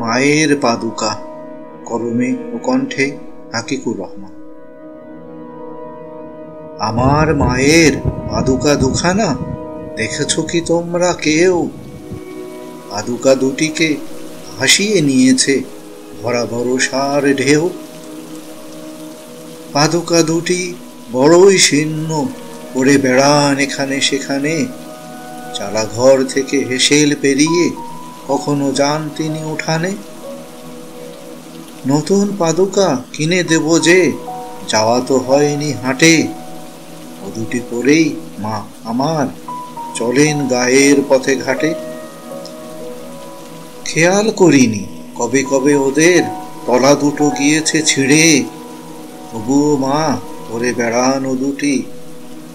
মায়ের পাদুকা, কলমে ও কণ্ঠে হাকিকুর রহমান। আমার মায়ের পাদুকা দুখানা দেখেছ কি তোমরা কেউ? পাদুকা দুটিকে ভাসিয়ে নিয়েছে ভরা ভরসার ঢেউ। পাদুকা দুটি বড়ই শীর্ণ, করে বেড়ান এখানে সেখানে। চালাঘর থেকে হেসেল পেরিয়ে কখনো যান তিনি উঠানে। নতুন পাদুকা কিনে দেব যে, যাওয়া তো হয়নি হাটে। ও দুটি পরেই মা আমার চলেন গায়ের পথে ঘাটে। খেয়াল করিনি কবে কবে ওদের তলা দুটো গিয়েছে ছিঁড়ে। তবুও মা পরে বেড়ান ও দুটি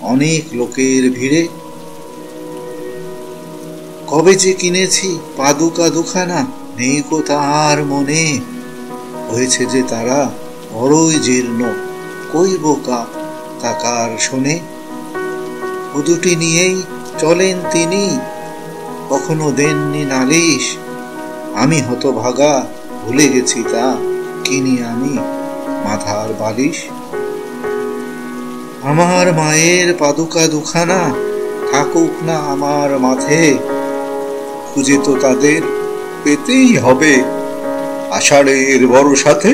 অনেক লোকের ভিড়ে। কবে যে কিনেছি পাদুকা দুখানা নেই কো তার মনে। হয়েছে যে তারা বড়ই জীর্ণ, কইব তা কার শোনে। ও দুটি নিয়েই চলেন তিনি, কখনো দেননি নালিশ। আমি হতভাগা ভুলে গেছি তা, কিনি আমি মাথার বালিশ। আমার মায়ের পাদুকা দুখানা থাকুক না আমার মাথে। খুঁজে তো তাদের পেতেই হবে আষাঢ়ের বর্ষাতে।